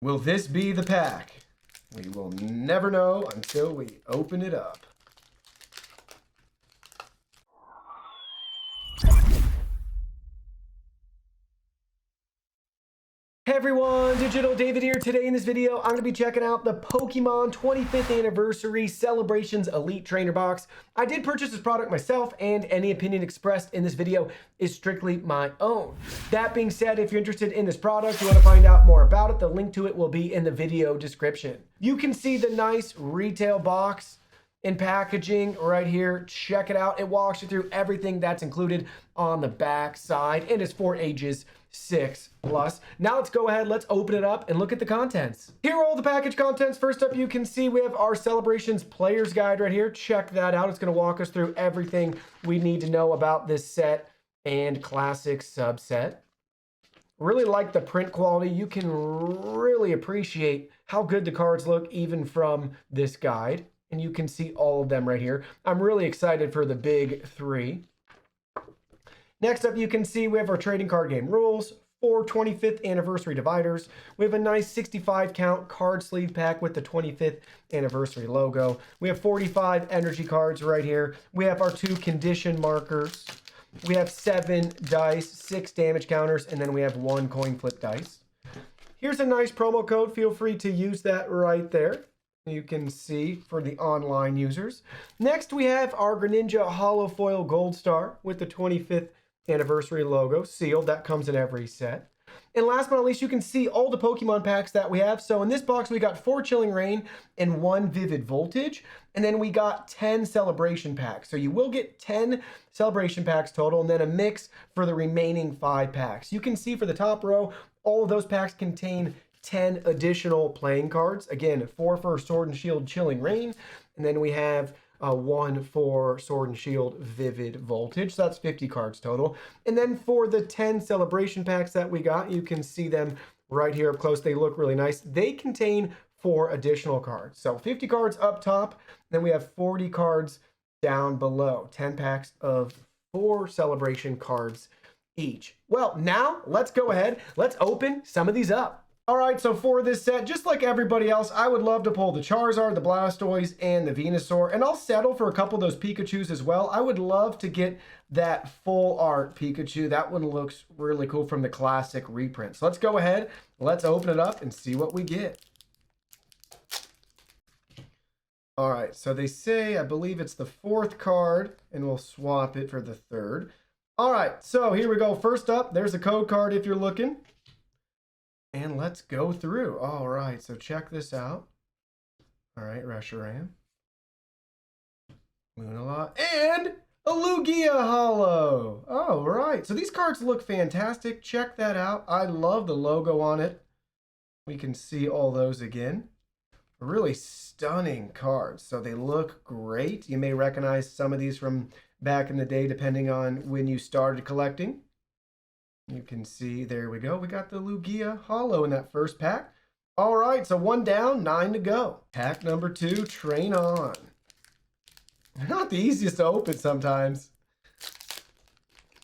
Will this be the pack? We will never know until we open it up. Hey everyone, Digital David here. Today in this video, I'm going to be checking out the Pokemon 25th Anniversary Celebrations Elite Trainer Box. I did purchase this product myself, and any opinion expressed in this video is strictly my own. That being said, if you're interested in this product, you want to find out more about it, the link to it will be in the video description. You can see the nice retail box and packaging right here. Check it out. It walks you through everything that's included on the back side, and it's for ages 6+. Now let's go ahead, let's open it up and look at the contents. Here are all the package contents. First up, you can see we have our Celebrations Player's Guide right here. Check that out. It's going to walk us through everything we need to know about this set and classic subset. Really like the print quality. You can really appreciate how good the cards look even from this guide. And you can see all of them right here. I'm really excited for the big three. Next up, you can see we have our trading card game rules, 4 25th anniversary dividers. We have a nice 65 count card sleeve pack with the 25th anniversary logo. We have 45 energy cards right here. We have our 2 condition markers. We have 7 dice, 6 damage counters, and then we have 1 coin flip dice. Here's a nice promo code. Feel free to use that right there. You can see for the online users. Next, we have our Greninja Holo Foil Gold Star with the 25th anniversary logo sealed. That comes in every set. And last but not least, you can see all the Pokemon packs that we have. So in this box, we got 4 Chilling Reign and 1 Vivid Voltage. And then we got 10 celebration packs. So you will get 10 celebration packs total, and then a mix for the remaining 5 packs. You can see for the top row, all of those packs contain 10 additional playing cards. Again, 4 for Sword and Shield Chilling Reign, and then we have 1 for Sword and Shield Vivid Voltage. So that's 50 cards total. And then for the 10 celebration packs that we got, you can see them right here up close. They look really nice. They contain 4 additional cards. So 50 cards up top, then we have 40 cards down below. 10 packs of 4 celebration cards each. Well, now let's go ahead. Let's open some of these up. All right, so for this set, just like everybody else, I would love to pull the Charizard, the Blastoise, and the Venusaur, and I'll settle for a couple of those Pikachus as well. I would love to get that full art Pikachu. That one looks really cool from the classic reprint. So let's go ahead, let's open it up and see what we get. All right, so they say, I believe it's the 4th card, and we'll swap it for the 3rd. All right, so here we go. First up, there's a code card if you're looking. And let's go through. All right, so check this out. All right, Reshiram, Lunala, and a Lugia Holo. All right, so these cards look fantastic. Check that out. I love the logo on it. We can see all those again. Really stunning cards. So they look great. You may recognize some of these from back in the day, depending on when you started collecting. You can see, there we go. We got the Lugia Holo in that first pack. All right, so 1 down, 9 to go. Pack number 2, Train On. They're not the easiest to open sometimes.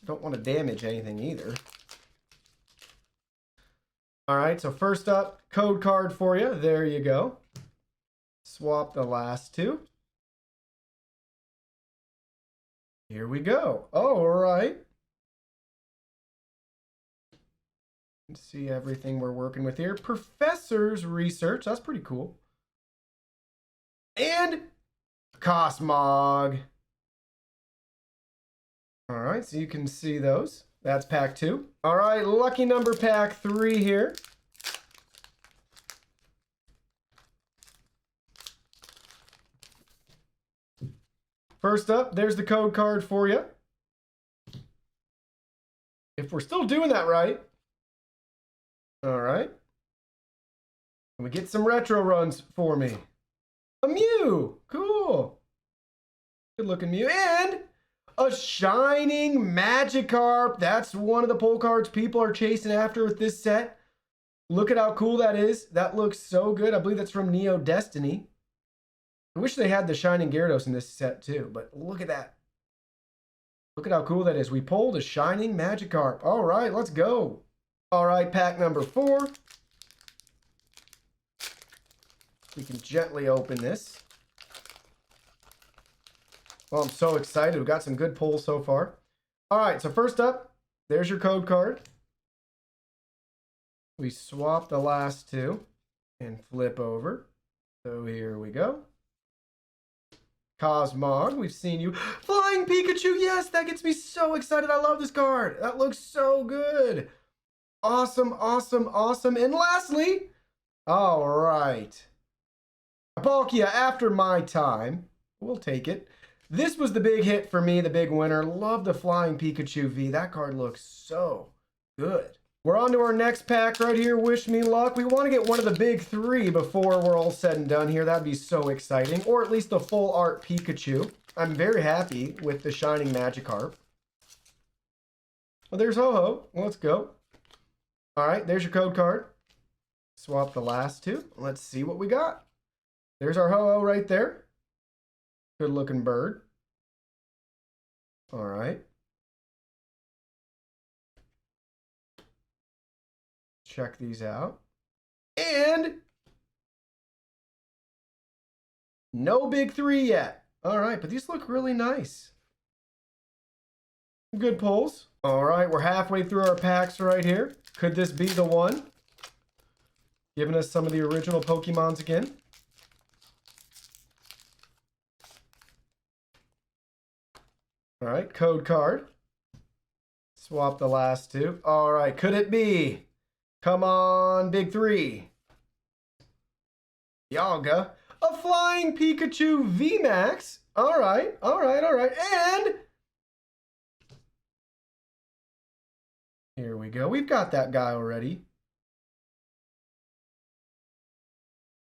Don't want to damage anything either. All right, so first up, code card for you. There you go. Swap the last 2. Here we go. All right. See everything we're working with here. Professor's Research. That's pretty cool. And Cosmog. All right, so you can see those. That's pack 2. All right, lucky number pack 3 here. First up, there's the code card for you. If we're still doing that right. All right. We get some retro runs for me. A Mew. Cool. Good looking Mew. And a Shining Magikarp. That's one of the pull cards people are chasing after with this set. Look at how cool that is. That looks so good. I believe that's from Neo Destiny. I wish they had the Shining Gyarados in this set too, but look at that. Look at how cool that is. We pulled a Shining Magikarp. All right, let's go. All right, pack number 4. We can gently open this. Well, I'm so excited. We've got some good pulls so far. All right, so first up, there's your code card. We swap the last two and flip over. So here we go. Cosmog, we've seen you. Flying Pikachu, yes, that gets me so excited. I love this card. That looks so good. Awesome, awesome, awesome. And lastly, all right. Palkia, after my time. We'll take it. This was the big hit for me, the big winner. Love the Flying Pikachu V. That card looks so good. We're on to our next pack right here. Wish me luck. We want to get one of the big three before we're all said and done here. That'd be so exciting. Or at least the full art Pikachu. I'm very happy with the Shining Magikarp. Well, there's Ho-Oh. Let's go. All right, there's your code card. Swap the last two. Let's see what we got. There's our Ho-Oh right there. Good looking bird. All right. Check these out. And no big three yet. All right, but these look really nice. Good pulls. All right, we're halfway through our packs right here. Could this be the one? Giving us some of the original Pokemons again. All right, code card. Swap the last two. All right, could it be? Come on, big three. Yaga. A Flying Pikachu VMAX. All right, all right, all right. And here we go. We've got that guy already.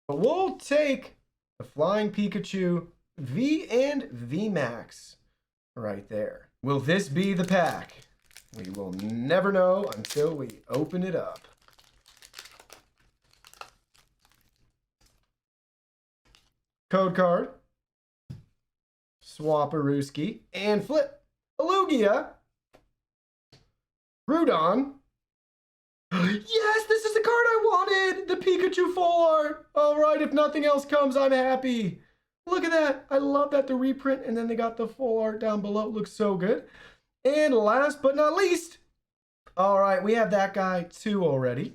But we'll take the Flying Pikachu V and VMAX right there. Will this be the pack? We will never know until we open it up. Code card. Swaparooski. And flip. Lugia. Groudon. Yes, this is the card I wanted! The Pikachu full art! Alright, if nothing else comes, I'm happy. Look at that. I love that the reprint, and then they got the full art down below. It looks so good. And last but not least, alright, we have that guy too already.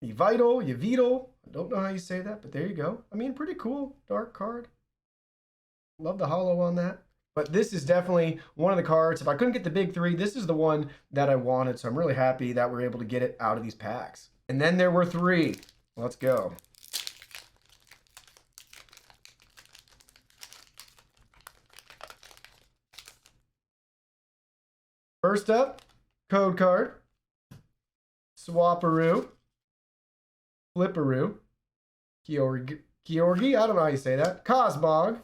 Yvital. I don't know how you say that, but there you go. I mean, pretty cool. Dark card. Love the holo on that. But this is definitely one of the cards. If I couldn't get the big three, this is the one that I wanted. So I'm really happy that we're able to get it out of these packs. And then there were three. Let's go. First up, code card. Swaparoo. Flipperoo. Georgie. I don't know how you say that. Cosmog.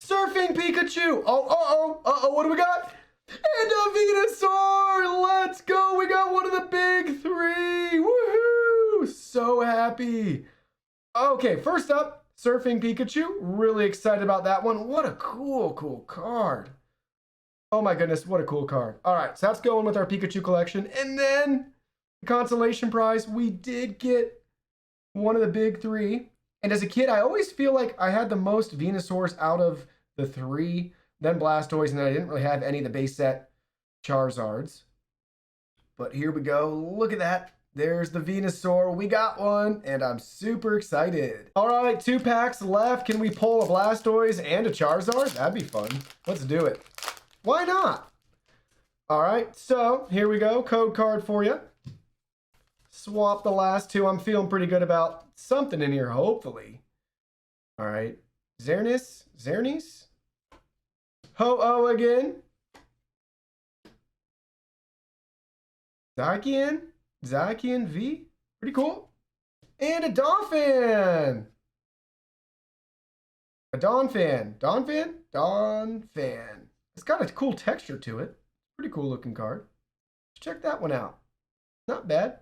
Surfing Pikachu! What do we got? And a Venusaur! Let's go! We got one of the big three! Woohoo! So happy! Okay, first up, Surfing Pikachu. Really excited about that one. What a cool card. Oh my goodness, what a cool card. Alright, so that's going with our Pikachu collection. And then, the consolation prize, we did get one of the big three. And as a kid, I always feel like I had the most Venusaurs out of the three, then Blastoise, and then I didn't really have any of the base set Charizards. But here we go. Look at that. There's the Venusaur. We got one, and I'm super excited. All right, 2 packs left. Can we pull a Blastoise and a Charizard? That'd be fun. Let's do it. Why not? All right, so here we go. Code card for you. Swap the last two. I'm feeling pretty good about something in here, hopefully. All right. Xerneas. Ho-Oh again. Zacian V. Pretty cool. And a Donphan. A Donphan. It's got a cool texture to it. Pretty cool looking card. Check that one out. Not bad.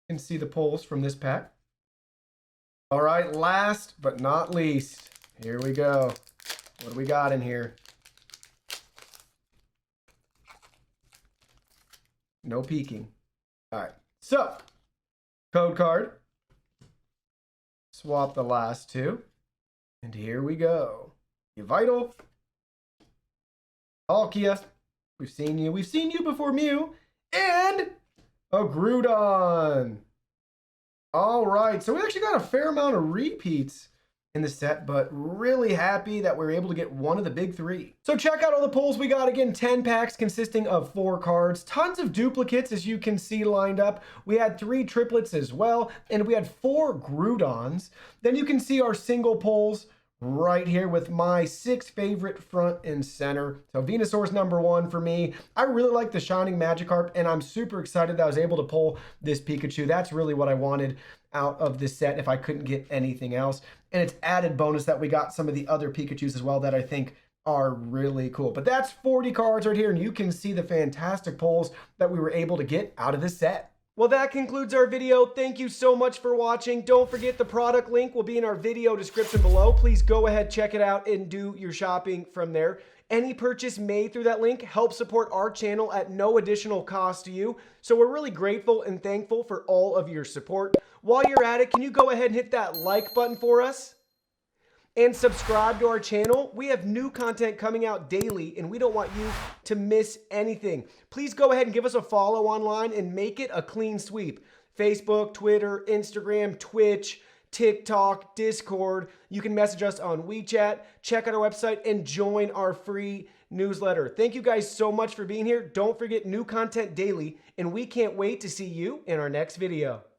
You can see the pulls from this pack. All right, last but not least, here we go. What do we got in here? No peeking. All right, so Code card. Swap the last two. And here we go. Vital. Palkia. We've seen you. We've seen you before, Mew. And a Groudon. All right. So we actually got a fair amount of repeats in the set, but really happy that we were able to get one of the big three. So check out all the pulls we got. Again, 10 packs consisting of 4 cards, tons of duplicates as you can see lined up. We had 3 triplets as well, and we had 4 Groudons. Then you can see our single pulls right here with my 6 favorite front and center. So Venusaur's #1 for me. I really like the Shining Magikarp, and I'm super excited that I was able to pull this Pikachu. That's really what I wanted out of this set if I couldn't get anything else. And it's added bonus that we got some of the other Pikachus as well that I think are really cool. But that's 40 cards right here, and you can see the fantastic pulls that we were able to get out of this set. Well, that concludes our video. Thank you so much for watching. Don't forget the product link will be in our video description below. Please go ahead, check it out, and do your shopping from there. Any purchase made through that link helps support our channel at no additional cost to you. So we're really grateful and thankful for all of your support. While you're at it, can you go ahead and hit that like button for us? And subscribe to our channel. We have new content coming out daily, and we don't want you to miss anything. Please go ahead and give us a follow online and make it a clean sweep. Facebook, Twitter, Instagram, Twitch, TikTok, Discord. You can message us on WeChat, check out our website, and join our free newsletter. Thank you guys so much for being here. Don't forget new content daily, and we can't wait to see you in our next video.